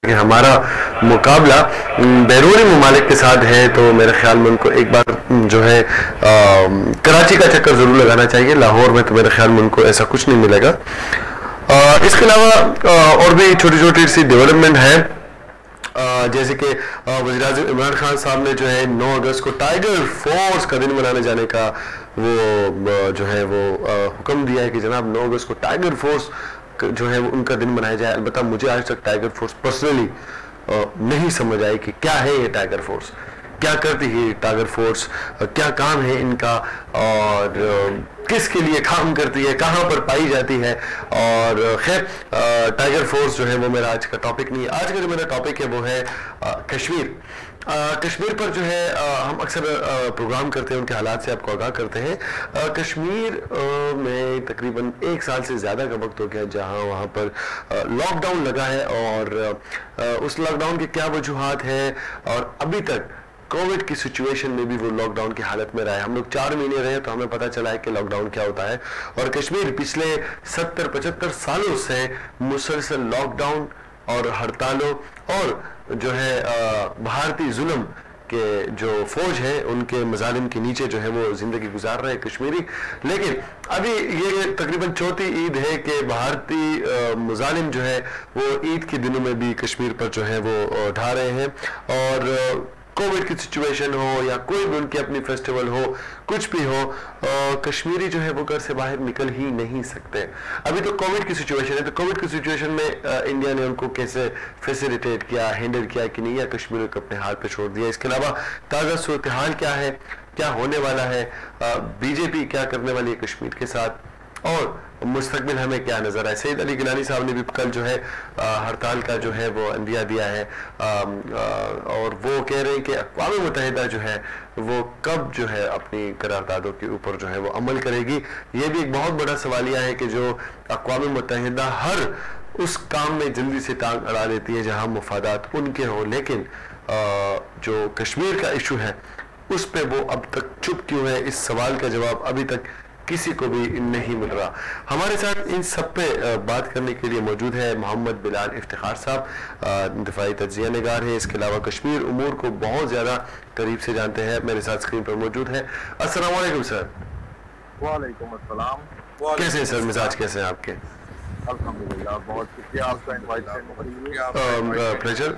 कि हमारा मुकाबला बैरूनी ममालिक के साथ है, तो मेरे ख्याल में उनको एक बार जो है कराची का चक्कर ज़रूर लगाना चाहिए। लाहौर में तो मेरे ख्याल में उनको ऐसा कुछ नहीं मिलेगा। इसके अलावा और भी छोटी छोटी सी डेवलपमेंट है, जैसे कि वज़ीर-ए-आज़म इमरान खान साहब ने जो है 9 अगस्त को टाइगर फोर्स का दिन मनाने जाने का वो जो है वो हुक्म दिया है कि जनाब 9 अगस्त को टाइगर फोर्स जो है वो उनका दिन मनाया जाए। अलबत्ता मुझे आज तक टाइगर फोर्स पर्सनली नहीं समझ आई कि क्या है ये टाइगर फोर्स, क्या करती है टाइगर फोर्स, क्या काम है इनका और किसके लिए काम करती है, कहाँ पर पाई जाती है। और खैर टाइगर फोर्स जो है वो मेरा आज का टॉपिक नहीं है। आज का जो मेरा टॉपिक है वो है कश्मीर। कश्मीर पर जो है हम अक्सर प्रोग्राम करते हैं, उनके हालात से आपको आगाह करते हैं। कश्मीर में तकरीबन 1 साल से ज़्यादा का वक्त हो गया जहाँ वहाँ पर लॉकडाउन लगा है, और उस लॉकडाउन के क्या वजूहात है, और अभी तक कोविड की सिचुएशन में भी वो लॉकडाउन की हालत में रहा है। हम लोग 4 महीने रहे तो हमें पता चला है कि लॉकडाउन क्या होता है। और कश्मीर पिछले 70-75 सालों से मुसलसल लॉकडाउन और हड़तालों और जो है भारतीय जुल्म के जो फौज है उनके मजालिम के नीचे जो है वो जिंदगी गुजार रहे कश्मीरी। लेकिन अभी ये तकरीबन चौथी ईद है कि भारतीय मुजालिम जो है वो ईद के दिनों में भी कश्मीर पर जो है वो ढा रहे हैं। और कोविड की सिचुएशन हो या कोई भी उनकी अपनी फेस्टिवल हो, कुछ भी हो, कश्मीरी जो है वो घर से बाहर निकल ही नहीं सकते। अभी तो कोविड की सिचुएशन है, तो कोविड की सिचुएशन में इंडिया ने उनको कैसे फैसिलिटेट किया, हैंडल किया कि नहीं, या कश्मीर को अपने हाल पे छोड़ दिया। इसके अलावा ताज़ा सूरत हाल क्या है, क्या होने वाला है, बीजेपी क्या करने वाली है कश्मीर के साथ, और मुस्तकबिल हमें क्या नजर आए। सईद अली गिलानी साहब ने भी कल जो है हड़ताल का जो है वो अंदिया दिया है, और वो कह रहे हैं कि अक़वाम मुत्तहिदा जो है वो कब जो है अपनी करारदादों के ऊपर जो है वो अमल करेगी। ये भी एक बहुत बड़ा सवालिया है कि जो अक़वाम मुत्तहिदा हर उस काम में जल्दी से टांग अड़ा देती है जहाँ मुफादात उनके हों, लेकिन जो कश्मीर का इशू है उस पर वो अब तक चुप क्यों है, इस सवाल का जवाब अभी तक किसी को भी नहीं मिल रहा। हमारे साथ इन सब पे बात करने के लिए मौजूद है मोहम्मद बिलाल इफ्तिखार साहब, दिफाई तज्जिया निगार है, इसके अलावा कश्मीर उमूर को बहुत ज़्यादा करीब से जानते हैं, मेरे साथ स्क्रीन पर मौजूद है। अस्सलाम वालेकुम सर। वालेकुम अस्सलाम। कैसे हैं सर, मिजाज कैसे हैं आपके? अल्हम्दुलिल्लाह, बहुत शुक्रिया आपका इनवाइट करने के लिए। Pleasure,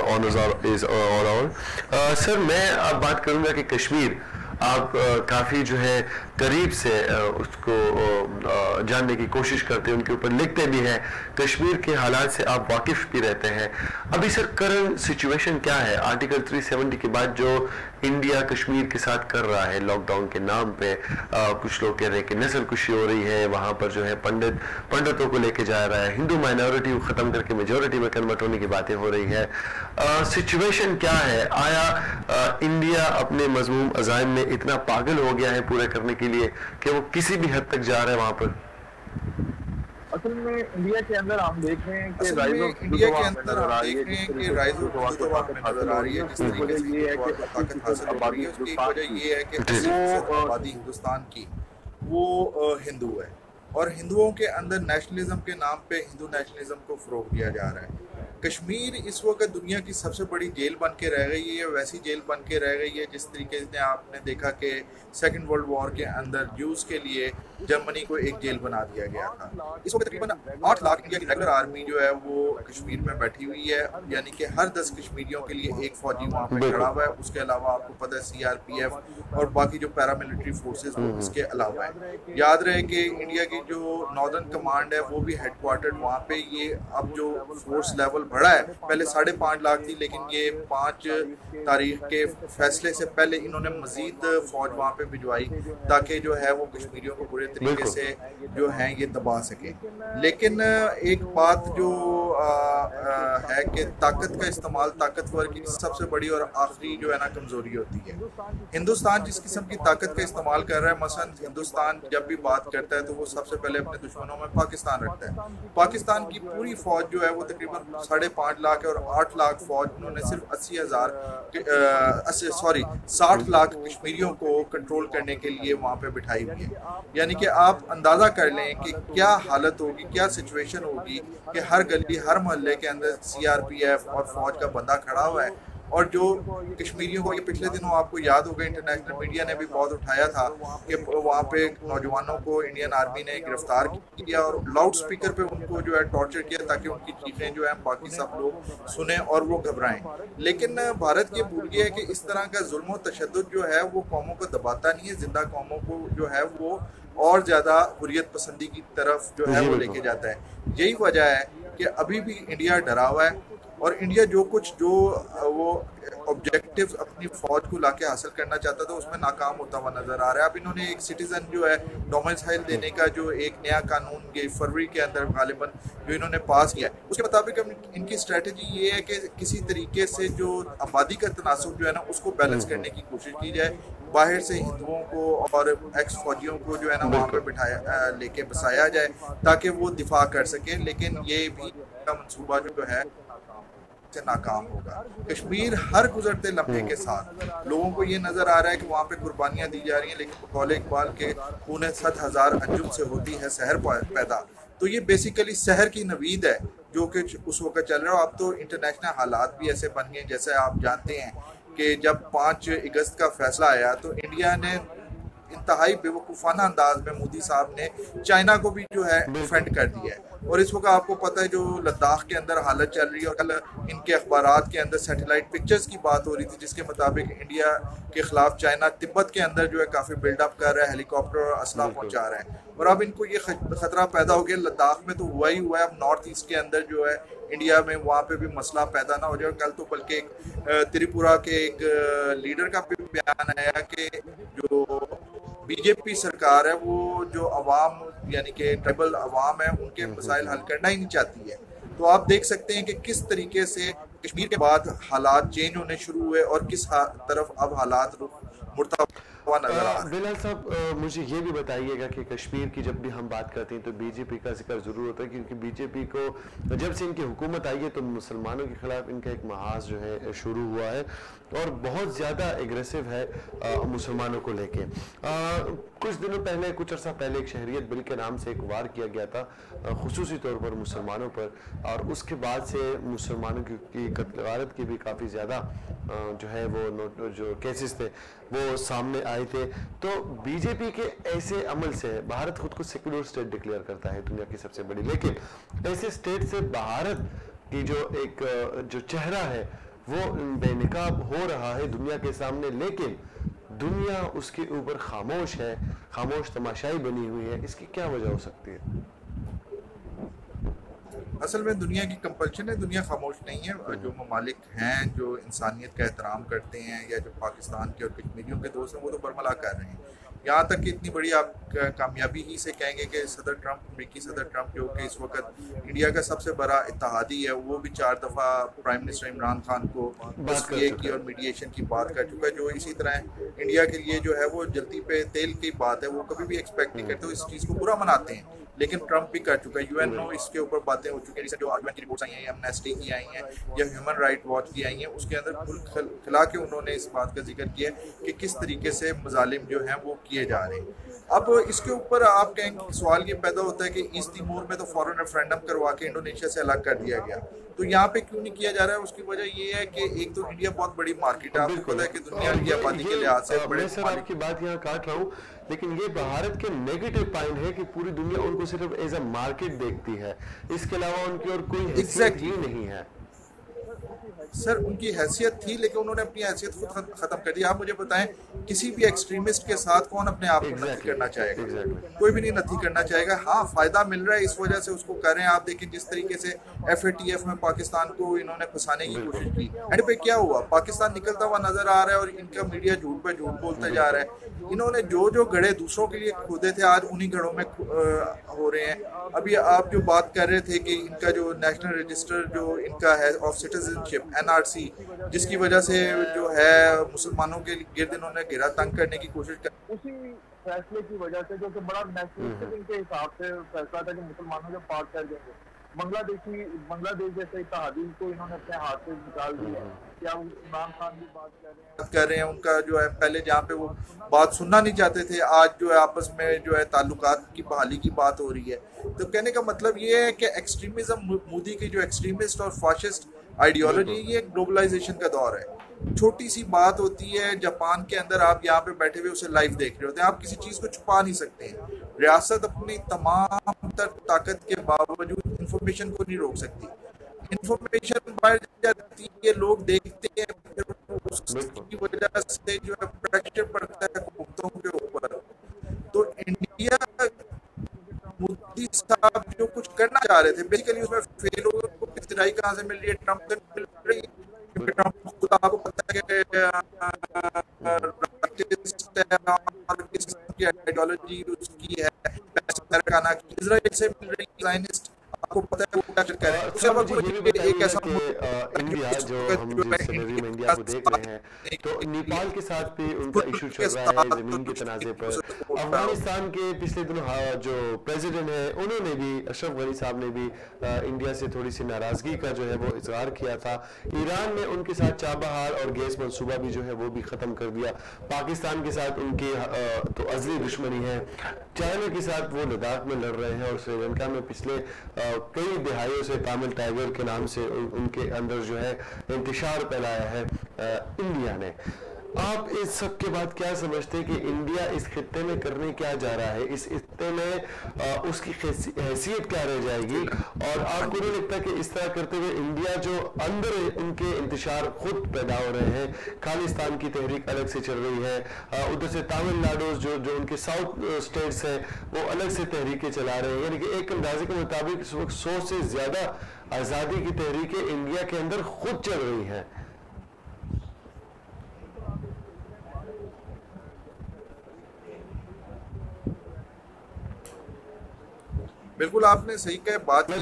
honours is all our. Sir मैं अब बात करूंगा कि कश्मीर आप काफ़ी जो है करीब से उसको जानने की कोशिश करते हैं, उनके ऊपर लिखते भी हैं, कश्मीर के हालात से आप वाकिफ़ भी रहते हैं। अभी सर करंट सिचुएशन क्या है? आर्टिकल 370 के बाद जो इंडिया कश्मीर के साथ कर रहा है लॉकडाउन के नाम पे, कुछ लोग कह रहे हैं कि नस्ल कुशी हो रही है, वहाँ पर जो है पंडितों को लेके जा रहा है, हिंदू माइनॉरिटी को ख़त्म करके मेजोरिटी में कन्वर्ट होने की बातें हो रही है। सिचुएशन क्या है? आया इंडिया अपने मज़मूम अज़ाइम में इतना पागल हो गया है पूरे करने के लिए कि वो किसी भी हद तक जा रहा है वहाँ पर? असल में इंडिया के अंदर हम देख रहे हैं कि इंडिया के अंदर हम देख रहे हैं कि राइज ऑफ हिंदुत्व में नजर आ रही है। जिस तरीके से ये है कि ताकत हासिल हो रही है, उसकी वजह ये है कि 80% आबादी हिंदुस्तान की वो हिंदू है, और हिंदुओं के अंदर नेशनलिज्म के नाम पे हिंदू नेशनलिज्म को फरोग दिया जा रहा है। कश्मीर इस वक्त दुनिया की सबसे बड़ी जेल बन के रह गई है, वैसी जेल बन के रह गई है जिस तरीके से आपने देखा कि सेकंड वर्ल्ड वॉर के अंदर ज्यूज के लिए जर्मनी को एक जेल बना दिया गया था। इस वक्त तकरीबन 8 लाख इंडिया की रेगुलर आर्मी जो है वो कश्मीर में बैठी हुई है, यानी कि हर 10 कश्मीरियों के लिए एक फौजी वहाँ पे खड़ा हुआ है। उसके अलावा आपको पता है CRPF और बाकी जो पैरामिलिट्री फोर्सेस वो इसके अलावा है। याद रहे कि इंडिया की जो नॉर्दर्न कमांड है वो भी हेडक्वार्टर्ड वहाँ पे। ये अब जो फोर्स लेवल बढ़ा है, पहले 5.5 लाख थी, लेकिन ये 5 तारीख के फैसले से पहले इन्होंने मजीद फौज वहाँ पे भिजवाई ताकि जो है वो कश्मीरियों को पूरे तरीके से जो है ये दबा सके। लेकिन एक बात जो है कि ताकत का इस्तेमाल ताकतवर की सबसे बड़ी और आखिरी जो है ना कमजोरी होती है। हिंदुस्तान जिस किस्म की ताकत का इस्तेमाल कर रहा है, मसलन हिंदुस्तान जब भी बात करता है तो वो सबसे पहले अपने दुश्मनों में पाकिस्तान रखता है। पाकिस्तान की पूरी फौज जो है वो तकरीबन 5.5 लाख है, और 8 लाख फौज उन्होंने सिर्फ 60 लाख कश्मीरियों को कंट्रोल करने के लिए वहाँ पे बिठाई हुई है। यानी कि आप अंदाजा कर लें कि क्या हालत होगी, क्या सिचुएशन होगी कि हर गली हर मोहल्ले के अंदर सीआरपीएफ और फौज का बंदा खड़ा हुआ है। और जो कश्मीरियों को, ये पिछले दिनों आपको याद होगा इंटरनेशनल मीडिया ने भी बहुत उठाया था कि वहाँ पे नौजवानों को इंडियन आर्मी ने गिरफ्तार किया और लाउड स्पीकर पे उनको जो है टॉर्चर किया ताकि उनकी चीखें जो है बाकी सब लोग सुने और वो घबराएं। लेकिन भारत ये भूल गया है कि इस तरह का जुल्म और तशद्दुद जो है वो कौमों को दबाता नहीं है, जिंदा कौमों को जो है वो और ज्यादा हुर्रियत पसंदी की तरफ जो है वो लेके जाता है। यही वजह है कि अभी भी इंडिया डरा हुआ है और इंडिया जो वो ऑब्जेक्टिव्स अपनी फौज को लाके हासिल करना चाहता था उसमें नाकाम होता हुआ नजर आ रहा है। अब इन्होंने एक सिटीजन जो है डोमिसाइल देने का जो एक नया कानून ये फरवरी के अंदर गालिबन जो इन्होंने पास किया है उसके मुताबिक इनकी स्ट्रेटजी ये है कि किसी तरीके से जो आबादी का तनासुब जो है ना उसको बैलेंस करने की कोशिश की जाए। बाहर से हिंदुओं को और एक्स फौजियों को जो है ना वहाँ पे बिठाया लेके बसाया जाए ताकि वो दिफा कर सके, लेकिन ये भी मंसूबा जो है से नाकाम होगा। कश्मीर हर गुजरते लम्हे के साथ लोगों को ये नजर आ रहा है कि वहाँ पे कुर्बानियां दी जा रही हैं, लेकिन बकौल इकबाल के खून 7,000 अंजुम से होती है शहर पैदा। तो ये बेसिकली शहर की नवीद है जो कि उस वक्त चल रहा है। अब तो इंटरनेशनल हालात भी ऐसे बन गए, जैसे आप जानते हैं कि जब 5 अगस्त का फैसला आया तो इंडिया ने इंतहाई बेवकूफ़ाना अंदाज में मोदी साहब ने चाइना को भी जो है डिफेंड कर दिया है। और इस वक्त आपको पता है जो लद्दाख के अंदर हालत चल रही है और कल इनके अखबारात के अंदर सैटेलाइट पिक्चर्स की बात हो रही थी जिसके मुताबिक इंडिया के खिलाफ चाइना तिब्बत के अंदर जो है काफ़ी बिल्डअप कर रहा है, हेलीकॉप्टर और असला पहुंचा रहा है। और अब इनको ये खतरा पैदा हो गया, लद्दाख में तो हुआ ही हुआ है, अब नॉर्थ ईस्ट के अंदर जो है इंडिया में वहाँ पे भी मसला पैदा ना हो जाए। कल तो बल्कि त्रिपुरा के एक लीडर का भी बयान आया कि जो बीजेपी सरकार है वो जो अवाम यानी कि ट्राइबल अवाम है उनके मसाइल हल करना ही नहीं चाहती है। तो आप देख सकते हैं कि किस तरीके से कश्मीर के बाद हालात चेंज होने शुरू हुए और किस तरफ अब हालात मुड़ता हुआ नजर आ रहा है। बिलाल साहब, मुझे ये भी बताइएगा कि कश्मीर की जब भी हम बात करते हैं तो बीजेपी का जिक्र जरूर होता है, क्योंकि बीजेपी को जब से इनकी हुकूमत आई है तो मुसलमानों के खिलाफ इनका एक महाज जो है शुरू हुआ है और बहुत ज़्यादा एग्रेसिव है मुसलमानों को लेके। कुछ दिनों पहले, कुछ अर्सा पहले एक शहरियत बिल के नाम से एक वार किया गया था खुसूसी तौर पर मुसलमानों पर, और उसके बाद से मुसलमानों की कत्ल गारत की भी काफ़ी ज़्यादा जो है वो जो केसेस थे वो सामने आए थे। तो बीजेपी के ऐसे अमल से, भारत खुद को सेक्युलर स्टेट डिक्लेयर करता है दुनिया की सबसे बड़ी, लेकिन ऐसे स्टेट से भारत की जो एक जो चेहरा है वो बेनकाब हो रहा है दुनिया के सामने, लेकिन दुनिया उसके ऊपर खामोश है, खामोश तमाशाई बनी हुई है। इसकी क्या वजह हो सकती है? असल में दुनिया की कंपल्शन है, दुनिया खामोश नहीं है। जो ममालिक हैं जो इंसानियत का एहतराम करते हैं या जो पाकिस्तान के और कश्मीरियों के दोस्त हैं वो तो बरमला कर रहे हैं। यहाँ तक कि इतनी बड़ी आप कामयाबी ही से कहेंगे कि सदर ट्रंप, अमेरिकी सदर ट्रंप जो कि इस वक्त इंडिया का सबसे बड़ा इत्तेहादी है, वो भी 4 दफ़ा प्राइम मिनिस्टर इमरान खान को तस्वीर की और मीडिएशन की बात कर चुका है, जो इसी तरह इंडिया के लिए जो है वो जल्दी पे तेल की बात है, वो कभी भी एक्सपेक्ट नहीं करते, इस चीज़ को बुरा मनाते हैं, लेकिन ट्रंप भी कर चुका है। यूएनओ इसके ऊपर बातें हो चुकी हैं, जो यूएन की रिपोर्ट्स आई हैं, एमनेस्टी की आई हैं या ह्यूमन राइट वॉच की आई हैं, उसके अंदर खुल खिला के उन्होंने इस बात का जिक्र किया कि किस तरीके से मजालिम जो हैं वो किए जा रहे हैं। अब इसके ऊपर आप कहेंगे सवाल ये पैदा होता है कि ईस्ट तिमोर में तो फॉरेन रेफरेंडम करवा के इंडोनेशिया से अलग कर दिया गया, तो यहाँ पे क्यों नहीं किया जा रहा है? उसकी वजह ये है कि एक तो इंडिया बहुत बड़ी मार्केट है, आपको पता है कि दुनिया की आबादी के लिहाज से बड़े। सर आपकी बात यहाँ काट रहा हूँ, लेकिन ये भारत के नेगेटिव पॉइंट है कि पूरी दुनिया उनको सिर्फ एज अ मार्केट देखती है, इसके अलावा उनकी और कोई हैसियत ही नहीं है। सर उनकी हैसियत थी लेकिन उन्होंने अपनी हैसियत खुद खत्म कर दी। आप मुझे बताएं किसी भी एक्सट्रीमिस्ट के साथ कौन अपने आप को नथी करना चाहेगा? कोई भी नहीं नथी करना चाहेगा। हाँ, फायदा मिल रहा है इस वजह से उसको कर रहे हैं। आप देखें जिस तरीके से FATF में पाकिस्तान को इन्होंने फंसाने की कोशिश की, एंड पे क्या हुआ? पाकिस्तान निकलता हुआ नजर आ रहा है और इनका मीडिया झूठ पे झूठ बोलता जा रहा है। इन्होंने जो जो गढ़े दूसरों के लिए खोदे थे आज उन्हीं गढ़ों में हो रहे हैं। अभी आप जो बात कर रहे थे कि इनका जो नेशनल रजिस्टर जो इनका है ऑफ सिटीजनशिप NRC, जिसकी वजह से जो है मुसलमानों के गिर्द इन्होंने घेरा तंग करने की कोशिश कर, उसी फैसले की वजह से जो कि बड़ा नेशनलिस्टिक इनके हिसाब से फैसला था कि मुसलमानों को पार्ट कर देंगे, बांग्लादेश जैसे इत्तेहादी को इन्होंने अपने हाथ से निकाल दिया। क्या वो इमरान खान की बात कर रहे हैं, उनका जो है पहले जहाँ पे वो बात सुनना नहीं चाहते थे, आज जो है आपस में जो है ताल्लुकात की बहाली की बात हो रही है। तो कहने का मतलब ये है कि एक्सट्रीमिज्म, मोदी की जो एक्सट्रीमिस्ट और फाशिस्ट आइडियोलॉजी, ये ग्लोबलाइजेशन का दौर है। छोटी सी बात होती है, जापान के अंदर आप यहाँ पे बैठे हुए उसे लाइव देख रहे होते हैं, आप किसी चीज को छुपा नहीं सकते हैं। रियासत अपनी तमाम ताकत के बावजूद इंफॉर्मेशन को नहीं रोक सकती। इंफॉर्मेशन बढ़ जाती है, लोग देखते हैं, फिर उसकी वजह से जो है प्रेशर पड़ता है हुकूमतों के ऊपर। तो इंडिया, मोदी साहब जो कुछ करना चाह रहे थे बेसिकली उसमें फेल हो गए। उनको पिछराई कहाँ से मिल रही है? ट्रम्प से मिल रही है, क्योंकि ट्रम्प खुद आपको पता है कि किस की आइडियोलॉजी उसकी है, अमेरिकाना की। इजराइल से मिल रही है, ज़ायनिस्ट, आपको पता है वो क्या कर रहे हैं। उसके बाद एक ऐसा इंडिया जो हम जिस सिनेरियो में इंडिया को देख रहे हैं, तो नेपाल के साथ भी उनका इशू चल रहा है जमीन के तनाज़े पर। अफगानिस्तान के पिछले दिनों जो प्रेसिडेंट है उन्होंने भी, अशरफ गनी साहब ने भी इंडिया से थोड़ी सी नाराजगी का जो है वो इजहार किया था। ईरान ने उनके साथ चाबहार और गैस मंसूबा भी जो है वो भी ख़त्म कर दिया। पाकिस्तान के साथ उनकी तो अज़ली दुश्मनी है। चाइना के साथ वो लद्दाख में लड़ रहे हैं और श्रीलंका में पिछले कई दिहाइयों से तामिल टाइगर के नाम से उनके अंदर जो है इंतशार फैलाया है इंडिया ने। आप इस सब के बाद क्या समझते हैं कि इंडिया इस खित्ते में करने क्या जा रहा है? इस खित्ते में उसकी हैसियत क्या रह जाएगी? और आपको नहीं लगता कि इस तरह करते हुए इंडिया जो अंदर उनके इंतशार खुद पैदा हो रहे हैं, खालिस्तान की तहरीक अलग से चल रही है, उधर से तमिलनाडु जो उनके साउथ स्टेट्स हैं वो अलग से तहरीकें चला रहे हैं, यानी कि एक अंदाजे के मुताबिक इस वक्त 100 से ज़्यादा आज़ादी की तहरीकें इंडिया के अंदर खुद चल रही हैं। बिल्कुल आपने सही कहा, बात की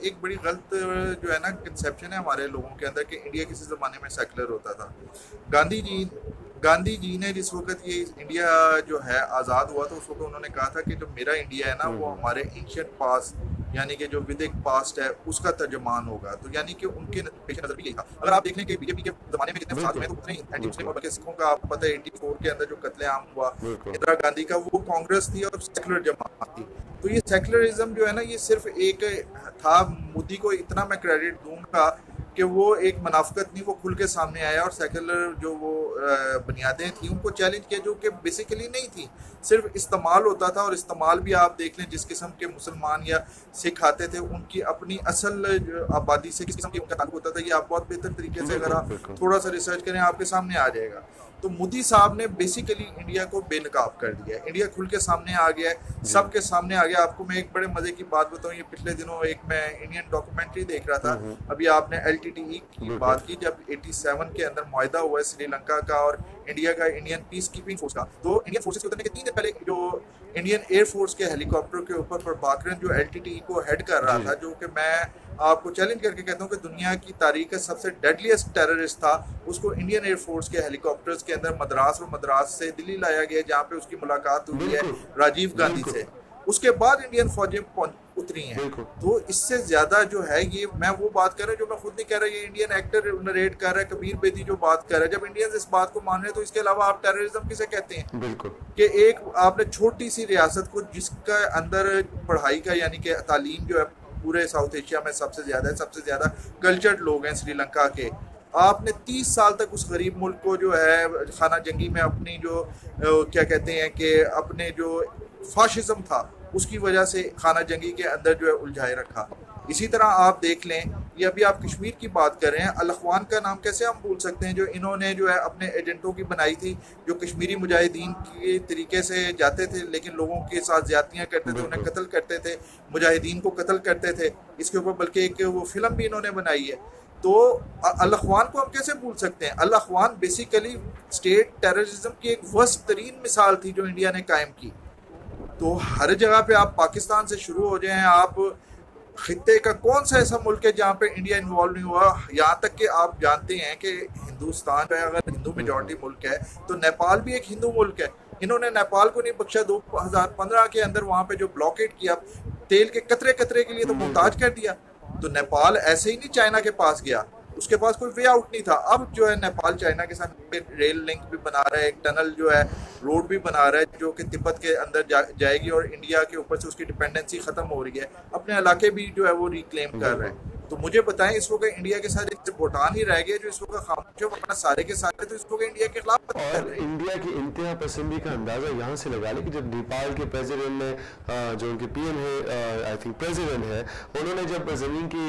एक बड़ी गलत जो है ना कंसेप्शन है हमारे लोगों के अंदर कि इंडिया किसी ज़माने में सेकुलर होता था। गांधी जी ने जिस वक्त ये इंडिया जो है आज़ाद हुआ तो उस वक्त उन्होंने कहा था कि जो मेरा इंडिया है ना वो हमारे एंशियंट पास्ट यानी कि जो विदिक पास्ट है उसका तर्जमान होगा। तो यानी कि उनके पेश नजर भी यही था। अगर आप देख लें कि बीजेपी के जमाने में जितने फसाद हुए तो उतने एंटी मुस्लिम और बल्कि सिखों का आपको पता है 84 के अंदर जो कत्लेआम हुआ इंदिरा गांधी का, वो कांग्रेस थी और सेकुलर जमात थी। तो ये सेकुलरिज्म जो है ना ये सिर्फ एक था। मोदी को इतना मैं क्रेडिट दूंगा कि वो एक मुनाफिकत नहीं, वो खुल के सामने आया और सेकुलर जो वो बुनियादें थी उनको चैलेंज किया जो कि बेसिकली नहीं थी, सिर्फ इस्तेमाल होता था। और इस्तेमाल भी आप देख लें जिस किस्म के मुसलमान या सिख आते थे उनकी अपनी असल आबादी से किस किस्म की उनका ताल्लुक होता था, ये आप बहुत बेहतर तरीके से अगर आप थोड़ा सा रिसर्च करें आपके सामने आ जाएगा। तो मोदी साहब ने बेसिकली इंडिया को बेनकाब कर दिया है, इंडिया खुल के सामने आ गया है, सबके सामने आ गया। आपको मैं एक बड़े मजे की बात बताऊं, ये पिछले दिनों एक मैं इंडियन डॉक्यूमेंट्री देख रहा था, अभी आपने LTTE की बात की, जब 87 के अंदर मुआहदा हुआ है श्रीलंका का और इंडिया का, इंडियन पीस कीपिंग फोर्स का। तो इंडियन फोर्सेस के उतरने के 3 दिन पहले जो इंडियन एयरफोर्स के हेलीकॉप्टर के ऊपर प्रभाकरन जो LTTE को हेड कर रहा था, जो कि मैं आपको चैलेंज करके कहता हूँ कि दुनिया की तारीख का सबसे डेडलीस्ट टेररिस्ट था, उसको इंडियन एयरफोर्स के हेलीकॉप्टर्स के अंदर मद्रास से दिल्ली लाया गया जहाँ पे उसकी मुलाकात हुई है राजीव गांधी से। उसके बाद इंडियन फौजें उतरी हैं। तो इससे ज्यादा जो है ये मैं वो बात कर रहा हूँ जो मैं खुद नहीं कह रहा, ये इंडियन एक्टर नरेट कर रहा है, कबीर बेदी जो बात कर रहा है। जब इंडियंस इस बात को मान रहे हैं तो इसके अलावा आप टेररिज्म किसे कहते हैं? बिल्कुल कि एक आपने छोटी सी रियासत को जिसका अंदर पढ़ाई का यानी कि तालीम जो है पूरे साउथ एशिया में सबसे ज्यादा कल्चर्ड लोग हैं श्रीलंका के, आपने 30 साल तक उस गरीब मुल्क को जो है खाना जंगी में अपनी जो क्या कहते हैं कि अपने जो फाशिज्म था उसकी वजह से खाना जंगी के अंदर जो है उलझाए रखा। इसी तरह आप देख लें, ये अभी आप कश्मीर की बात कर रहे हैं, अल अखवान का नाम कैसे हम भूल सकते हैं, जो इन्होंने जो है अपने एजेंटों की बनाई थी, जो कश्मीरी मुजाहिदीन के तरीके से जाते थे लेकिन लोगों के साथ ज्यादतियाँ करते थे, उन्हें कत्ल करते थे, मुजाहिदीन को कत्ल करते थे। इसके ऊपर बल्कि एक वो फिल्म भी इन्होंने बनाई है। तो अल अखवान को हम कैसे भूल सकते हैं? अल अखवान बेसिकली स्टेट टेररिज्म की एक वर्स्ट तरीन मिसाल थी जो इंडिया ने कायम की। तो हर जगह पे आप पाकिस्तान से शुरू हो जाएं, आप खित्ते का कौन सा ऐसा मुल्क है जहाँ पे इंडिया इन्वॉल्व नहीं हुआ? यहाँ तक कि आप जानते हैं कि हिंदुस्तान में अगर हिंदू मेजॉरिटी मुल्क है तो नेपाल भी एक हिंदू मुल्क है। इन्होंने नेपाल को नहीं बख्शा। 2015 के अंदर वहाँ पे जो ब्लॉकेट किया, तेल के कतरे कतरे के लिए तो मोहताज कर दिया। तो नेपाल ऐसे ही नहीं चाइना के पास गया, उसके पास कोई वे आउट नहीं था। अब जो है नेपाल चाइना के साथ रेल लिंक भी बना रहा है, एक टनल जो है रोड भी बना रहा है जो कि तिब्बत के अंदर जाएगी और इंडिया के ऊपर से उसकी डिपेंडेंसी खत्म हो रही है, अपने इलाके भी जो है वो रिक्लेम कर रहे हैं। तो मुझे बताएं इस वक्त इंडिया के साथ एक भूटान ही रह गया जो इस वक्त खामोश है, वरना सारे के सारे तो इस वक्त इंडिया के खिलाफ। और इंडिया की इंतहा पसंदी का अंदाजा यहाँ से लगा ले कि जब नेपाल के प्रेसिडेंट ने जो उनके पीएम है, आई थिंक प्रेसिडेंट है, उन्होंने जब जमीन की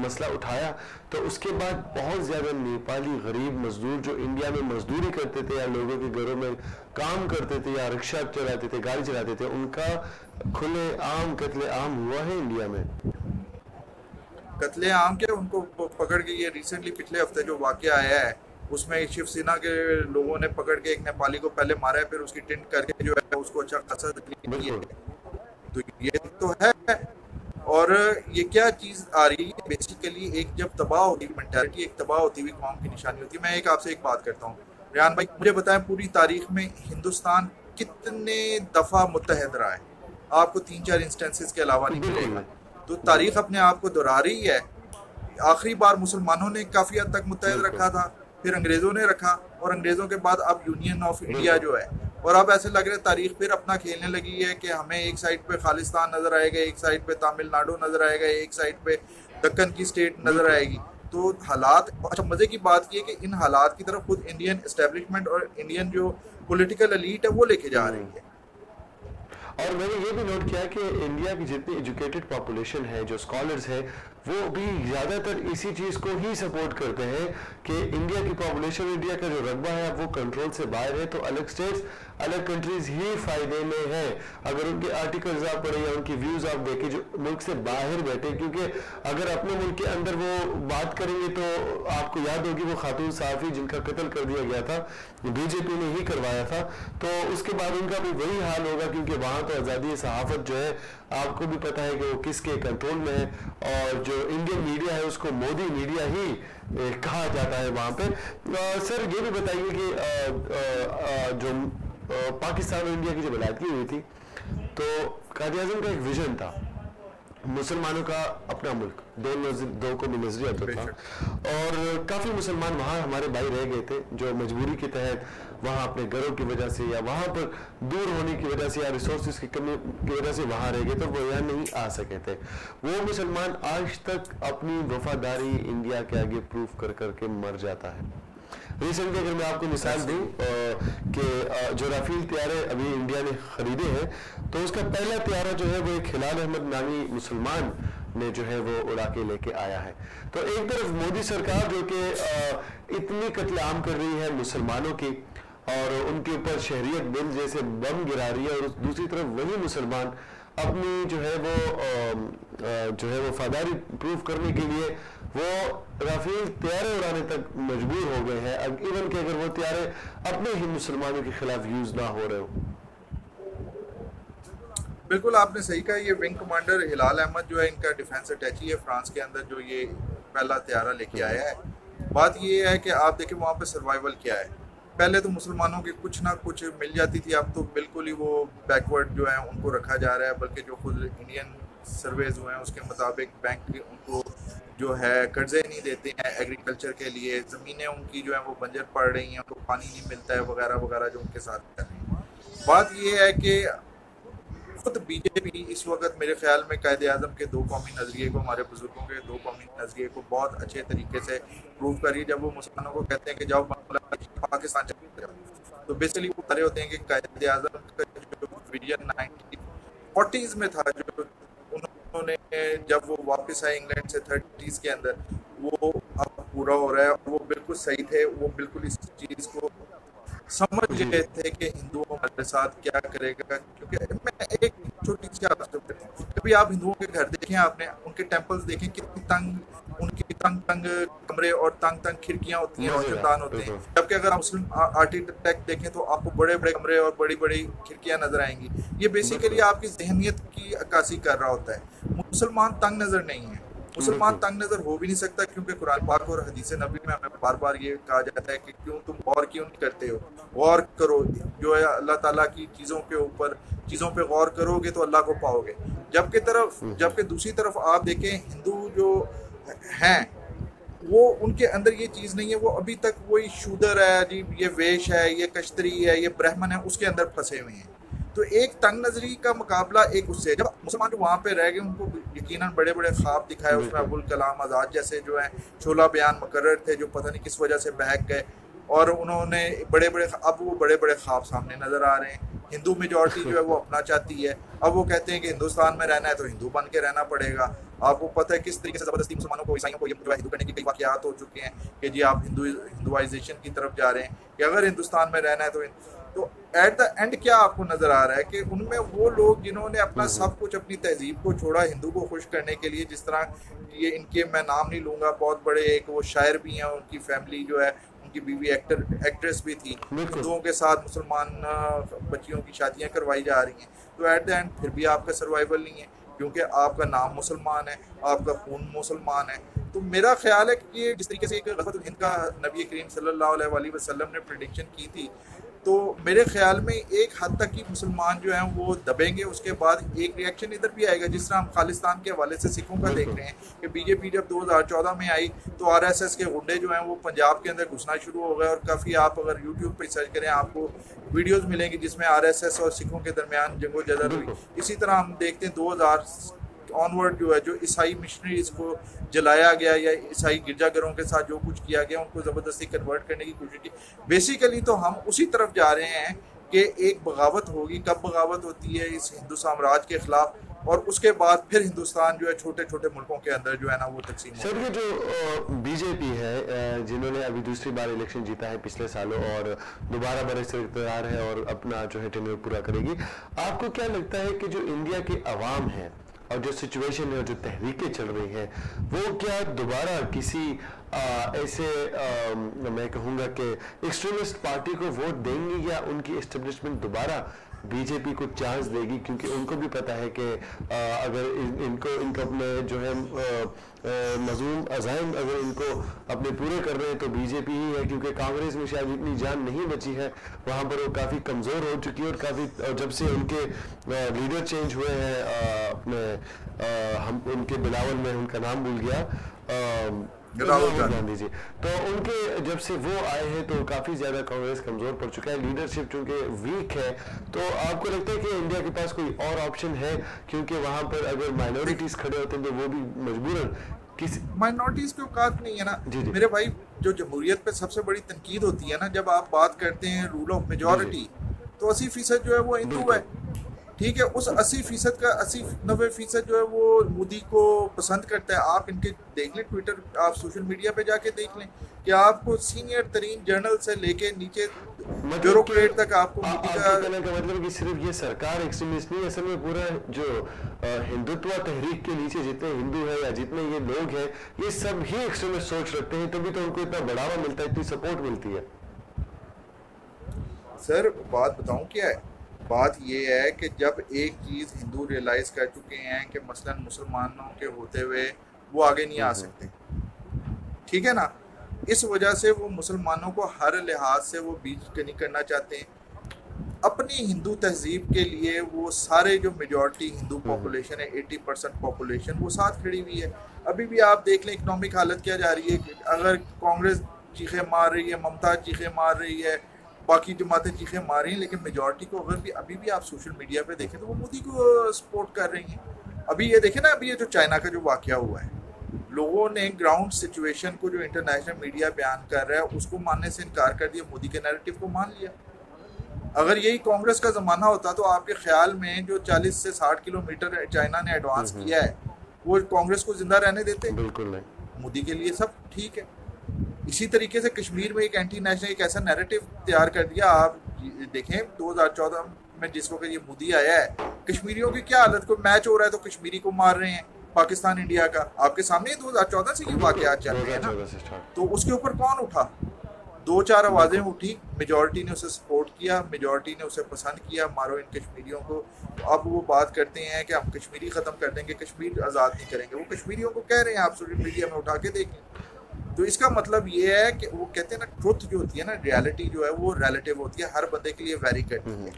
मसला उठाया तो उसके बाद बहुत ज्यादा नेपाली गरीब मजदूर जो इंडिया में मजदूरी करते थे या लोगों के घरों में काम करते थे या रिक्शा चलाते थे, गाड़ी चलाते थे, उनका खुले आम कत्ले आम हुआ है इंडिया में। कत्ले आम के उनको पकड़ के, ये रिसेंटली पिछले हफ्ते जो वाकया आया है उसमें शिवसेना के लोगों ने पकड़ के एक नेपाली को पहले मारा है, फिर उसकी टिंट करके जो है उसको अच्छा खासा तकलीफ दी है। तो ये तो है। और ये क्या चीज आ रही है बेसिकली, एक जब तबाह होती है मेंटालिटी, एक तबाह होती हुई कौम की निशानी होती है। मैं आपसे एक बात करता हूँ रेहान भाई, मुझे बताएं पूरी तारीख में हिंदुस्तान कितने दफा मुत्तहद रहा है? आपको 3-4 इंस्टेंसेस के अलावा नहीं मिलेगा। तो तारीख अपने आप को दोहरा रही है। आखिरी बार मुसलमानों ने काफी हद तक मुत्तहद रखा था, फिर अंग्रेजों ने रखा, और अंग्रेजों के बाद अब यूनियन ऑफ इंडिया जो है, और अब ऐसे लग रहा है तारीख फिर अपना खेलने लगी है कि हमें एक साइड पे खालिस्तान नजर आएगा, एक साइड पे तमिलनाडु नजर आएगा, एक साइड पे दक्कन की स्टेट नजर आएगी। तो हालात, अच्छा मजे की बात ये कि इन हालात की तरफ खुद इंडियन एस्टेब्लिशमेंट और इंडियन जो पॉलिटिकल एलीट है वो लेके जा रही है। और मैंने ये भी नोट किया कि इंडिया की जितनी एजुकेटेड पॉपुलेशन है, जो स्कॉलर्स है, वो भी ज़्यादातर इसी चीज़ को ही सपोर्ट करते हैं कि इंडिया की पॉपुलेशन, इंडिया का जो रकबा है वो कंट्रोल से बाहर है, तो अलग स्टेट्स अलग कंट्रीज ही फायदे में है। अगर उनके आर्टिकल्स आप पढ़े या उनकी व्यूज़ आप देखें जो मुल्क से बाहर बैठे, क्योंकि अगर अपने मुल्क के अंदर वो बात करेंगे तो आपको याद होगी वो खातून सहाफ़ी जिनका कत्ल कर दिया गया था, बीजेपी ने ही करवाया था, तो उसके बाद उनका भी वही हाल होगा, क्योंकि वहाँ तो आज़ादी सहाफ़त जो है आपको भी पता है कि वो किसके कंट्रोल में है, और जो इंडियन मीडिया है उसको मोदी मीडिया ही कहा जाता है वहाँ पे। सर ये भी बताइए कि जो पाकिस्तान और इंडिया की जब अलादगी हुई थी तो कायद-ए-आज़म का एक विजन था, मुसलमानों का अपना मुल्क, दो को भी नजरिया तो था, और काफ़ी मुसलमान वहाँ हमारे भाई रह गए थे जो मजबूरी के तहत वहाँ अपने घरों की वजह से या वहाँ पर दूर होने की वजह से या रिसोर्सेज की कमी की वजह से वहाँ रह गए, तो वो यहाँ नहीं आ सके थे। वो मुसलमान आज तक अपनी वफादारी इंडिया के आगे प्रूफ कर करके मर जाता है। रिसेंटली अगर मैं आपको मिसाल दूं कि जो राफेल तैयारे अभी इंडिया ने खरीदे हैं, तो उसका पहला तैयारा जो है वो एक हिलाल अहमद नामी मुसलमान ने जो है वो उड़ा के लेके आया है। तो एक तरफ मोदी सरकार जो कि इतनी कत्लेआम कर रही है मुसलमानों की और उनके ऊपर शहरियत बिल जैसे बम गिरा रही है, और दूसरी तरफ वही मुसलमान अपनी जो है वो वफादारी प्रूफ करने के लिए वो राफेल तैयारे उड़ाने तक मजबूर हो गए हैं, इवन कि अगर वो तैयारे अपने ही मुसलमानों के खिलाफ यूज ना हो रहे हो। बिल्कुल आपने सही कहा। ये विंग कमांडर हिलाल अहमद जो है, इनका डिफेंस अटैची है फ्रांस के अंदर, जो ये पहला तैयारा लेके आया है। बात ये है कि आप देखें वहाँ पे सर्वाइवल क्या है। पहले तो मुसलमानों की कुछ ना कुछ मिल जाती थी, अब तो बिल्कुल ही वो बैकवर्ड जो है उनको रखा जा रहा है, बल्कि जो खुद इंडियन सर्वेज हुए हैं उसके मुताबिक बैंक उनको जो है कर्जे नहीं देते हैं एग्रीकल्चर के लिए, ज़मीनें उनकी जो है वो बंजर पड़ रही हैं, उनको पानी नहीं मिलता है वगैरह वगैरह जो उनके साथ कर रही है। बात ये है कि खुद बीजेपी इस वक्त मेरे ख्याल में कायद-ए-आज़म के दो कौमी नज़रिए को, हमारे बुजुर्गों के दो कौमी नज़रिए को बहुत अच्छे तरीके से प्रूव कर रही है। जब वो मुसलमानों को कहते हैं कि जाओ पाकिस्तान चले जाओ, तो बेसिकली वो बता रहे होते हैं कि कायद-ए-आज़म का जो विजन 1940s में था, जो उन्होंने जब वो वापस आए इंग्लैंड से 30s के अंदर, वो अब पूरा हो रहा है। और वो बिल्कुल सही थे, वो बिल्कुल इस चीज़ को समझ गए थे कि हिंदुओं हमारे साथ क्या करेगा। क्योंकि मैं एक छोटी सी आपसे बताता हूँ, कभी आप हिंदुओं के घर देखें, आपने उनके टेम्पल्स देखें, कितनी तंग उनकी तंग कमरे और तंग खिड़कियां होती हैं, रोशनदान होते हैं। जबकि अगर आप मुस्लिम आर्किटेक्ट देखें तो आपको बड़े बड़े कमरे और बड़ी बड़ी खिड़कियां नजर आएंगी। ये बेसिकली आपकी जहनियत की अक्कासी कर रहा होता है। मुसलमान तंग नजर नहीं है, मुसलमान तंग नजर हो भी नहीं सकता, क्योंकि कुरान पाक और हदीस नबी में हमें बार बार ये कहा जाता है कि क्यों तुम गौर क्यों नहीं करते हो, गौर करो जो है अल्लाह ताला की चीज़ों के ऊपर, चीज़ों पे गौर करोगे तो अल्लाह को पाओगे। जबकि दूसरी तरफ आप देखें हिंदू जो हैं वो उनके अंदर ये चीज़ नहीं है, वो अभी तक वही शूदर है जी, ये वेश है, ये कश्तरी है, ये ब्राह्मण है, उसके अंदर फंसे हुए हैं। तो एक तंग नजरी का मुकाबला एक उससे, जब मुसलमान जो वहाँ पे रह गए उनको यकीनन बड़े बड़े ख्वाब दिखाए, उसमें अबुल कलाम आज़ाद जैसे जो है शोला बयान मुकर्रर थे जो पता नहीं किस वजह से बहक गए, और उन्होंने अब वो बड़े बड़े ख्वाब सामने नजर आ रहे हैं। हिंदू मेजॉरिटी जो है वो अपना चाहती है, अब वो कहते हैं कि हिंदुस्तान में रहना है तो हिंदू बन के रहना पड़ेगा। आपको पता है किस तरीके से ज़बरदस्ती मुसलमानों को, ईसाइयों को ये हिंदू करने के कई वाक़यात हो चुके हैं कि जी आप हिंदुआइजेशन की तरफ जा रहे हैं कि अगर हिंदुस्तान में रहना है तो एट द एंड क्या आपको नजर आ रहा है कि उनमें वो लोग जिन्होंने अपना सब कुछ, अपनी तहजीब को छोड़ा हिंदू को खुश करने के लिए, जिस तरह ये इनके, मैं नाम नहीं लूँगा, बहुत बड़े एक वो शायर भी हैं, उनकी फैमिली जो है उनकी बीवी एक्ट्रेस भी थी, हिंदुओं के साथ मुसलमान बच्चियों की शादियां करवाई जा रही हैं। तो एट द एंड फिर भी आपका सर्वाइवल नहीं है क्योंकि आपका नाम मुसलमान है, आपका खून मुसलमान है। तो मेरा ख्याल है कि ये जिस तरीके से एक ग़ज़वतुल हिंद का नबी करीम सल्लल्लाहु अलैहि वसल्लम ने प्रेडिक्शन की थी, तो मेरे ख्याल में एक हद तक ही मुसलमान जो हैं वो दबेंगे। उसके बाद एक रिएक्शन इधर भी आएगा, जिस तरह हम खालिस्तान के हवाले से सिखों का देख रहे हैं कि बीजेपी जब 2014 में आई तो आरएसएस के गुंडे जो हैं वो पंजाब के अंदर घुसना शुरू हो गए, और काफ़ी, आप अगर यूट्यूब पर सर्च करें आपको वीडियोज़ मिलेंगी जिसमें आरएसएस और सिखों के दरमियान जंगोजदल हुई। इसी तरह हम देखते हैं 2000 ऑनवर्ड जो है जो ईसाई मिशनरीज को जलाया गया या ईसाई गिरजाघरों के साथ जो कुछ किया गया, उनको ज़बरदस्ती कन्वर्ट करने की कोशिश की। बेसिकली तो हम उसी तरफ जा रहे हैं कि एक बगावत होगी। कब बगावत होती है? इस हिंदू साम्राज्य के खिलाफ, और उसके बाद फिर हिंदुस्तान जो है छोटे छोटे मुल्कों के अंदर जो है ना वो तकसीम सर, ये जो बीजेपी है जिन्होंने अभी दूसरी बार इलेक्शन जीता है पिछले सालों और दोबारा बरस इक़्तिदार है और अपना जो है टेन्योर पूरा करेगी, आपको क्या लगता है कि जो इंडिया की आवाम है और जो सिचुएशन है, जो तहरीकें चल रही हैं, वो क्या दोबारा किसी ऐसे मैं कहूँगा कि एक्सट्रीमिस्ट पार्टी को वोट देंगी, या उनकी एस्टेब्लिशमेंट दोबारा बीजेपी को चांस देगी? क्योंकि उनको भी पता है कि अगर इनको अपने जो है मज़ूम अज़ाइम अगर इनको अपने पूरे कर रहे हैं तो बीजेपी ही है, क्योंकि कांग्रेस में शायद इतनी जान नहीं बची है, वहाँ पर वो काफ़ी कमज़ोर हो चुकी है, और काफ़ी जब से उनके लीडर चेंज हुए हैं अपने हम उनके बिलावल में उनका नाम भूल गया, राहुल गांधी जी, तो उनके जब से वो आए हैं तो काफी ज्यादा कांग्रेस कमजोर पड़ चुका है, लीडरशिप चूंकि वीक है। तो आपको लगता है कि इंडिया के पास कोई और ऑप्शन है? क्योंकि वहां पर अगर माइनॉरिटीज खड़े होते हैं तो वो भी मजबूरन किसी माइनॉरिटीज की औकात नहीं है ना। जी। मेरे भाई, जो जमहूरियत पे सबसे बड़ी तनकीद होती है ना, जब आप बात करते हैं रूल ऑफ मेजोरिटी, तो 80% जो है वो हिंदू है, ठीक है। उस 80% का 80-90% जो है वो मोदी को पसंद करता है। आप इनके देख लें ट्विटर, आप सोशल मीडिया पे जाके देख लें कि आपको सीनियर तरीन जर्नल से लेके नीचे ब्यूरोक्रेट तक आपको मोदी का मतलब कि सिर्फ ये सरकार एक्सट्रीमिस्ट नहीं, असल में पूरा जो हिंदुत्व तहरीक के नीचे जितने हिंदू है या जितने ये लोग हैं, ये सब ही एक्सट्रीमिस्ट सोच रखते हैं, तभी तो उनको इतना बढ़ावा मिलता है, इतनी सपोर्ट मिलती है। सर बात बताऊं क्या है, बात ये है कि जब एक चीज़ हिंदू रियलाइज़ कर चुके हैं कि मसलन मुसलमानों के होते हुए वो आगे नहीं आ सकते, ठीक है ना, इस वजह से वो मुसलमानों को हर लिहाज से वो बीजकनी करना चाहते हैं अपनी हिंदू तहजीब के लिए। वो सारे जो मेजॉरिटी हिंदू पॉपुलेशन है, 80% पॉपुलेशन, वो साथ खड़ी हुई है। अभी भी आप देख लें इकनॉमिक हालत क्या जा रही है। अगर कांग्रेस चीखें मार रही है, ममता चीखें मार रही है, बाकी जमातें चीखें मार रही हैं, लेकिन मेजॉरिटी को अगर भी अभी भी आप सोशल मीडिया पे देखें तो वो मोदी को सपोर्ट कर रही हैं। अभी ये देखें ना, अभी ये जो चाइना का जो वाकया हुआ है, लोगों ने ग्राउंड सिचुएशन को जो इंटरनेशनल मीडिया बयान कर रहा है उसको मानने से इनकार कर दिया, मोदी के नैरेटिव को मान लिया। अगर यही कांग्रेस का ज़माना होता तो आपके ख्याल में जो 40 से 60 किलोमीटर चाइना ने एडवांस किया है वो कांग्रेस को जिंदा रहने देते? बिल्कुल नहीं। मोदी के लिए सब ठीक है। इसी तरीके से कश्मीर में एक एंटी नेशनल एक ऐसा नैरेटिव तैयार कर दिया। आप देखें 2014 में जिस वक्त ये मोदी आया है, कश्मीरियों की क्या हालत, को मैच हो रहा है तो कश्मीरी को मार रहे हैं, पाकिस्तान इंडिया का आपके सामने 2014 से ये वाकयात चल रहे हैं ना। तो उसके ऊपर कौन उठा? 2-4 आवाज़ें उठी, मेजॉरिटी ने उसे सपोर्ट किया, मेजॉरिटी ने उसे पसंद किया, मारो इन कश्मीरियों को। तो अब वो बात करते हैं कि हम कश्मीरी ख़त्म कर देंगे, कश्मीर आज़ाद नहीं करेंगे। वो कश्मीरियों को कह रहे हैं, आप सोशल मीडिया में उठा के देखें। तो इसका मतलब ये है कि वो कहते हैं ना, ट्रुथ जो होती है ना, रियलिटी जो है वो रिलेटिव होती है, हर बंदे के लिए वेरी करती है।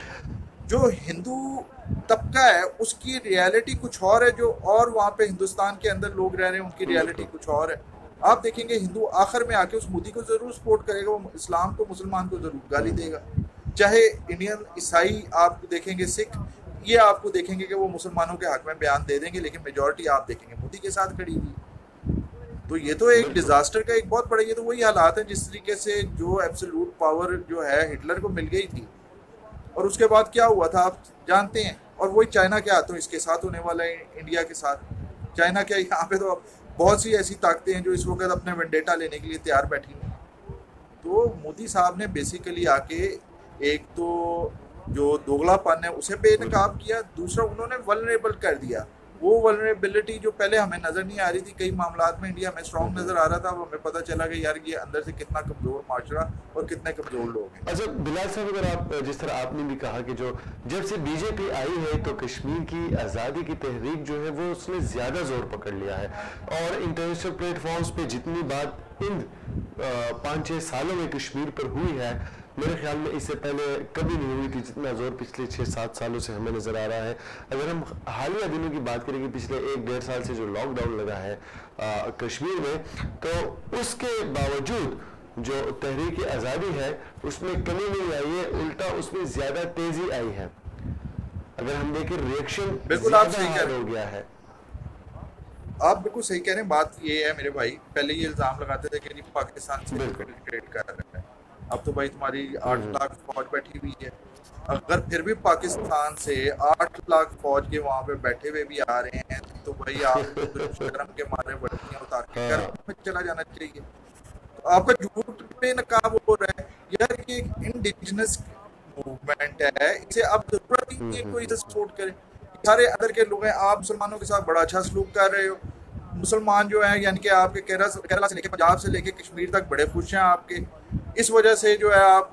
जो हिंदू तबका है उसकी रियलिटी कुछ और है, जो और वहाँ पे हिंदुस्तान के अंदर लोग रह रहे हैं उनकी रियलिटी कुछ और है। आप देखेंगे हिंदू आखिर में आके उस मोदी को जरूर सपोर्ट करेगा, वो इस्लाम को मुसलमान को जरूर गाली देगा। चाहे इंडियन ईसाई आप देखेंगे, सिख, ये आपको देखेंगे कि वो मुसलमानों के हक में बयान दे देंगे, लेकिन मेजोरिटी आप देखेंगे मोदी के साथ खड़ी हुई। तो ये तो एक डिजास्टर का एक बहुत बड़ा, ये तो वही हालात है जिस तरीके से जो एब्सोल्यूट पावर जो है हिटलर को मिल गई थी और उसके बाद क्या हुआ था आप जानते हैं। और वही चाइना के हाथों इसके साथ होने वाला है, इंडिया के साथ। चाइना क्या, यहाँ पे तो बहुत सी ऐसी ताकतें हैं जो इस वक्त अपने वेंडेटा लेने के लिए तैयार बैठी हैं। तो मोदी साहब ने बेसिकली आके एक तो जो दोगलापन है उसे बेनकाब किया, दूसरा उन्होंने वल्नरेबल कर दिया। वो वल्नरेबिलिटी जो पहले हमें नजर नहीं आ रही थी, कई मामलात में इंडिया में स्ट्रॉन्ग नजर आ रहा था, अब हमें पता चला कि यार ये अंदर से कितना कमजोर माशरा और कितने कमजोर लोग हैं। अच्छा बिलाल साहब, अगर आप जिस तरह आपने भी कहा कि जो जब से बीजेपी आई है तो कश्मीर की आज़ादी की तहरीक जो है वो उसने ज़्यादा जोर पकड़ लिया है, और इंटरनेशनल प्लेटफॉर्म्स पे जितनी बात इन 5-6 सालों में कश्मीर पर हुई है, मेरे ख्याल में इससे पहले कभी नहीं हुई थी जितना जोर पिछले 6-7 सालों से हमें नजर आ रहा है। अगर हम हालिया दिनों की बात करें कि पिछले 1-1.5 साल से जो लॉकडाउन लगा है कश्मीर में, तो उसके बावजूद जो तहरीक आज़ादी है उसमें कमी नहीं आई है, उल्टा उसमें ज्यादा तेजी आई है। अगर हम देखें रिएक्शन बिल्कुल आप सही कह रहे हो गया है। आप बिल्कुल सही कह रहे हैं। बात ये है मेरे भाई, पहले ये इल्जाम लगाते थे कि पाकिस्तान से क्रिकेट कर रहे हैं, अब तो भाई तुम्हारी 8 लाख फौज बैठी हुई है। अगर फिर भी पाकिस्तान से 8 लाख फौज के वहां पे बैठे हुए भी आ रहे हैं तो भाई आपको तो शर्म के मारे वर्दियां उतार के घर में चला जाना चाहिए। तो आपका झूठ पे नकाब हो रहा है यार, ये इंडिजिनस मूवमेंट है, इसे अब जरूरत ही नहीं है कोई इसे सपोर्ट करे। सारे अदर के लोग हैं, आप मुसलमानों के साथ बड़ा अच्छा सलूक कर रहे हो। मुसलमान जो है यानी कि आपके केरला से लेके पंजाब से लेके कश्मीर तक बड़े खुश हैं आपके, इस वजह से जो है आप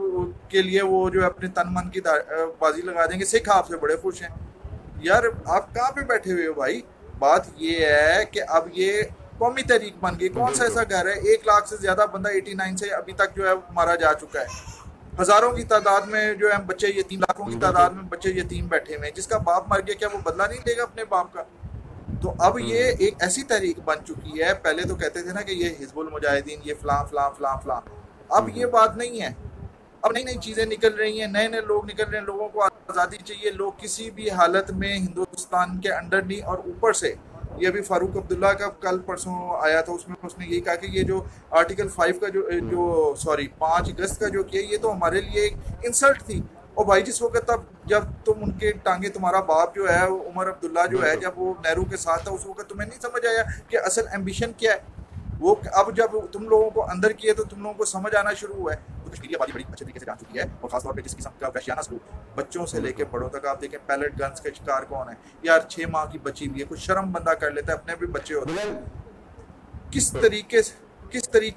के लिए वो जो है अपने तन मन की बाजी लगा देंगे। सिख आपसे बड़े खुश हैं। यार आप कहाँ पे बैठे हुए हो भाई? बात ये है कि अब ये कौमी तहरीक बन गई। कौन सा ऐसा घर है 1 लाख से ज्यादा बंदा 89 से अभी तक जो है मारा जा चुका है, हजारों की तादाद में जो है बच्चे यतीम, लाखों की तादाद में बच्चे यतीम बैठे हुए हैं। जिसका बाप मर गया क्या वो बदला नहीं लेगा अपने बाप का? तो अब ये एक ऐसी तहरीक बन चुकी है। पहले तो कहते थे ना कि ये हिजबुल मुजाहिदीन, ये फलां फलां फलां फलां, अब ये बात नहीं है। अब नई नई चीजें निकल रही हैं, नए नए लोग निकल रहे हैं। लोगों को आज़ादी चाहिए, लोग किसी भी हालत में हिंदुस्तान के अंडर नहीं। और ऊपर से ये अभी फारूक अब्दुल्ला का कल परसों आया था, उसमें उसने यही कहा कि ये जो आर्टिकल 5 का जो 5 अगस्त का जो किया, ये तो हमारे लिए एक इंसल्ट थी। और भाई जिस वक्त तब जब तुम उनके टांगे, तुम्हारा बाप जो है उमर अब्दुल्ला जो है, जब वो नेहरू के साथ था, उस वक्त तुम्हें नहीं समझ आया कि असल एम्बिशन क्या है वो। अब जब तुम लोगों को अंदर किए तो तुम लोगों को समझ आना शुरू हुआ है। तो कश्मीर की आबादी बड़ी अच्छे तरीके से जान चुकी है, और खासतौर पे जिस किस्म का वहशियाना सलूक बच्चों से लेके बड़ों तक। आप देखें पैलेट गन्स के शिकार कौन है यार? 6 माह की बच्ची भी है, कुछ शर्म बंदा कर लेता है, अपने भी बच्चे होते हैं। किस तरीके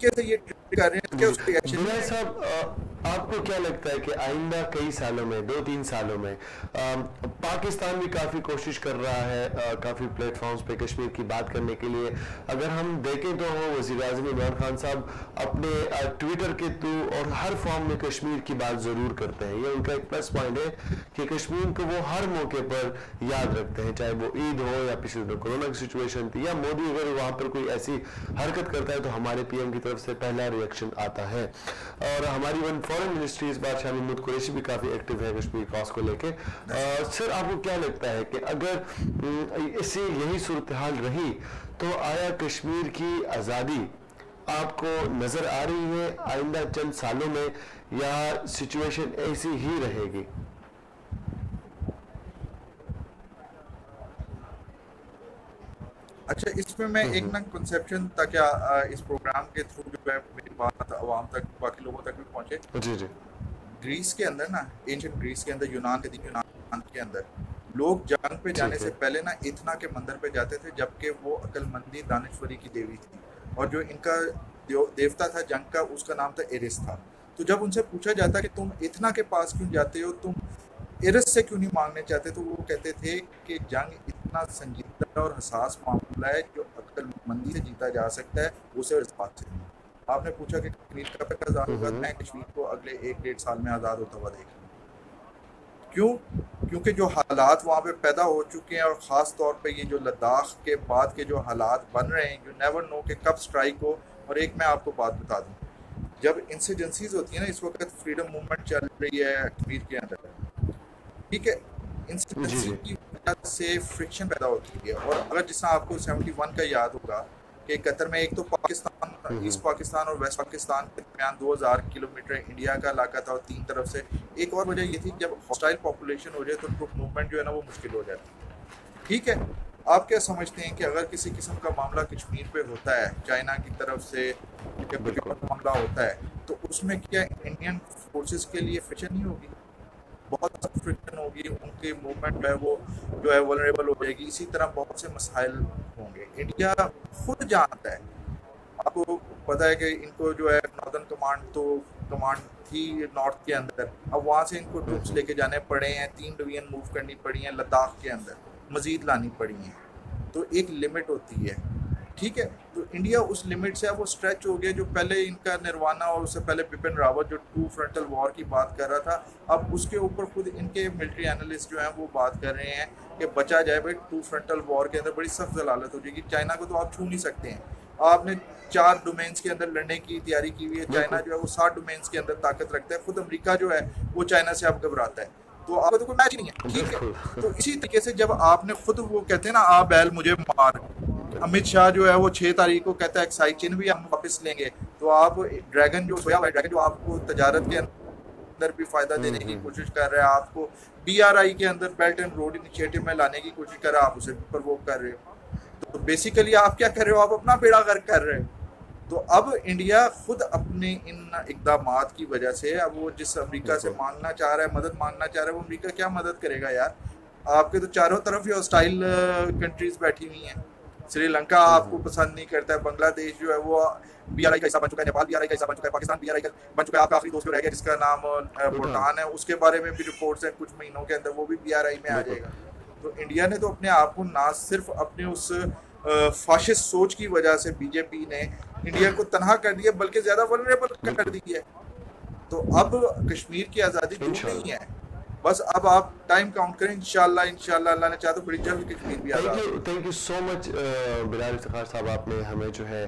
से ये ट्रीट कर रहे हैं, क्या उसके एक्शन साहब आपको क्या लगता है कि आइंदा कई सालों में, 2-3 सालों में पाकिस्तान भी काफ़ी कोशिश कर रहा है काफ़ी प्लेटफॉर्म्स पे कश्मीर की बात करने के लिए। अगर हम देखें तो वज़ीर आज़म इमरान खान साहब अपने ट्विटर के थ्रू और हर फॉर्म में कश्मीर की बात ज़रूर करते हैं। ये उनका एक प्लस पॉइंट है कि कश्मीर को वो हर मौके पर याद रखते हैं, चाहे वो ईद हो या पिछले तो कोरोना की सिचुएशन थी, या मोदी अगर वहाँ पर कोई ऐसी हरकत करता है तो हमारे पीएम की तरफ से पहला रिएक्शन आता है। और हमारी फॉरेन मिनिस्ट्री इस बार शाह महमूद कुरैशी भी काफी एक्टिव है कश्मीर कॉज को लेके। सर आपको क्या लगता है कि अगर इससे यही सूरत हाल रही तो आया कश्मीर की आज़ादी आपको नजर आ रही है आइंदा चंद सालों में, या सिचुएशन ऐसी ही रहेगी? अच्छा, इसमें मैं एक ना कंसेप्शन ताकि इस प्रोग्राम के थ्रू जो है मेरी बात आवाम तक, बाकी लोगों तक भी पहुंचे। जी जी। ग्रीस के अंदर ना, एंशिएंट ग्रीस के अंदर, यूनान के अंदर लोग जंग पे जाने से पहले ना इथना के मंदिर पे जाते थे, जबकि वो अक्लमंदी दानिशवरी की देवी थी। और जो इनका देवता था जंग का, उसका नाम था एरिस था। तो जब उनसे पूछा जाता कि तुम इथना के पास क्यों जाते हो, तुम एरिस से क्यों नहीं मांगने चाहते, तो वो कहते थे कि जंग इतना संजीदा और हसास मामला है जो अक्लमंदी से जीता जा सकता है, उसे इस बात से नहीं। आपने पूछा कि कश्मीर कब आज़ाद होगा, मैं कश्मीर को अगले 1-1.5 साल में आज़ाद होता हुआ देखूँ। क्यों? क्योंकि जो हालात वहाँ पे पैदा हो चुके हैं, और ख़ास तौर पे ये जो लद्दाख के बाद के जो हालात बन रहे हैं, यू नेवर नो कि कब स्ट्राइक हो। और एक मैं आपको बात बता दूँ, जब इंसर्जेंसीज होती है ना, इस वक्त फ्रीडम मूवमेंट चल रही है कश्मीर के अंदर, ठीक है, इंसर्जेंसी की वजह से फ्रिक्शन पैदा होती है। और अगर जिस आपको 71 का याद होगा कि कतर में एक तो पाकिस्तान, ईस्ट पाकिस्तान और वेस्ट पाकिस्तान के दरमियान 2000 किलोमीटर इंडिया का इलाका था, और तीन तरफ से। एक और वजह ये थी जब हॉस्टाइल पॉपुलेशन हो जाए तो ट्रुप मूवमेंट जो है ना वो मुश्किल हो जाती है। ठीक है, आप क्या समझते हैं कि अगर किसी किस्म का मामला कश्मीर पे होता है चाइना की तरफ से, मामला होता है, तो उसमें क्या इंडियन फोर्सेस के लिए फ्रिक्शन नहीं होगी? बहुत फ्रिक्शन होगी, उनके मूवमेंट जो है वल्नरेबल हो जाएगी। इसी तरह बहुत से मसाइल होंगे। इंडिया खुद जानता है, आपको पता है कि इनको जो है नॉर्दर्न कमांड थी नॉर्थ के अंदर, अब वहाँ से इनको ट्रूप्स लेके जाने पड़े हैं, 3 डिवीजन मूव करनी पड़ी हैं लद्दाख के अंदर, मजीद लानी पड़ी हैं। तो एक लिमिट होती है, ठीक है। तो इंडिया उस लिमिट से अब वो स्ट्रेच हो गया। जो पहले इनका निर्वाणा और उससे पहले बिपिन रावत जो 2 फ्रंटल वॉर की बात कर रहा था, अब उसके ऊपर खुद इनके मिलिट्री एनालिस्ट जो हैं वो बात कर रहे हैं कि बचा जाए भाई 2 फ्रंटल वॉर के अंदर बड़ी सख्त जलालत हो जाएगी। चाइना को तो आप छू नहीं सकते हैं, आपने 4 डोमेन्स के अंदर लड़ने की तैयारी की हुई है। चाइना जो है वो 7 डोमेन्स के अंदर ताकत रखता है। खुद अमेरिका जो है वो चाइना से अब घबराता है, तो आपको तो कोई मैच नहीं है, ठीक है। तो इसी तरीके से जब आपने खुद वो कहते हैं ना, आ बैल मुझे मार, अमित शाह जो है वो 6 तारीख को कहता है एक्साइज चिन्ह भी हम वापस लेंगे, तो आप ड्रैगन जो सोया हुआ ड्रैगन जो आपको तजारत के अंदर भी फायदा देने की कोशिश कर रहा है, आपको BRI के अंदर बेल्ट एंड रोड इनिशिएटिव में लाने की कोशिश कर रहा है, आप उसे प्रवोक कर रहे हो। तो बेसिकली आप क्या कर रहे हो, आप अपना बेड़ा गर्क कर रहे हो। तो अब इंडिया खुद अपने इन इक़दामात की वजह से, अब वो जिस अमेरिका से मांगना चाह रहा है, मदद मांगना चाह रहा है, वो अमेरिका क्या मदद करेगा यार? आपके तो चारों तरफ ही हॉस्टाइल कंट्रीज बैठी हुई हैं। श्रीलंका आपको पसंद नहीं करता है, बांग्लादेश जो है वो BRI का हिस्सा बन चुका है, नेपाल BRI का हिस्सा बन चुका है, पाकिस्तान BRI का बन चुका है। आपका आखिरी दोस्त जो रह गया जिसका नाम भूटान है, उसके बारे में भी रिपोर्ट्स हैं, कुछ महीनों के अंदर वो भी BRI में आ जाएगा। तो इंडिया ने तो अपने आप को ना सिर्फ अपने उस फाशिस्ट सोच की वजह से बीजेपी ने इंडिया को तनहा कर दिया, बल्कि ज्यादा वल्नरेबल कर दी है। तो अब कश्मीर की आज़ादी दूर नहीं है, बस अब आप टाइम काउंट करें। इंशाल्लाह अल्लाह ने चाहा तो बड़ी जल्द कश्मीर भी आज़ाद। Thank you so much Bilal Iftikhar साहब, आपने हमें जो है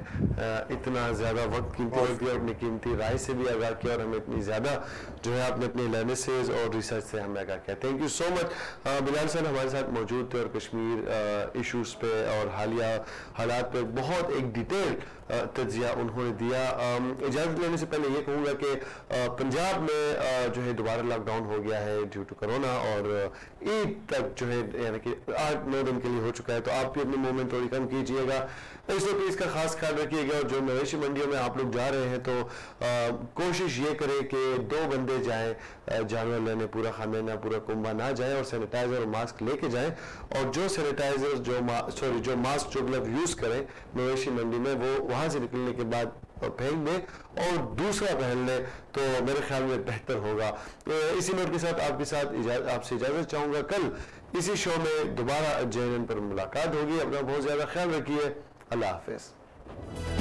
इतना ज़्यादा वक्त कीमती वक्त दिया, अपनी कीमती राय से भी आगाह किया, और हमें इतनी ज़्यादा जो है आपने अपनी एनालिसिस और रिसर्च से हमें आगाह किया। Thank you so much. Bilal sir हमारे साथ मौजूद थे और कश्मीर इशूज़ पे और हालिया हालात पे बहुत एक डिटेल तज्जिया उन्होंने दिया। इजाज़त लेने से पहले ये कहूँगा कि पंजाब में जो है दोबारा लॉकडाउन हो गया है ड्यू टू कोरोना, और ईद तक जो है यानी कि 8-9 दिन के लिए हो चुका है। तो आप भी अपनी मूवमेंट थोड़ी कम कीजिएगा, इसलिए प्लीज़ इसका खास ख्याल रखिएगा। और जो मवेशी मंडियों में आप लोग जा रहे हैं तो कोशिश ये करें कि 2 बंदे जाएं जानवर लेने, पूरा खामियाना पूरा कुंभा ना जाएं, और सैनिटाइजर और मास्क लेके जाएं। और जो सैनिटाइजर जो मास्क जो ग्लव यूज़ करें मवेशी मंडी में, वो वहाँ से निकलने के बाद फेंक दें और दूसरा पहन लें, तो मेरे ख्याल में बेहतर होगा। इसी नोट के साथ आपसे इजाज़त चाहूँगा। कल इसी शो में दोबारा JNN पर मुलाकात होगी। अपना बहुत ज़्यादा ख्याल रखिए। अल्लाह हाफिज़।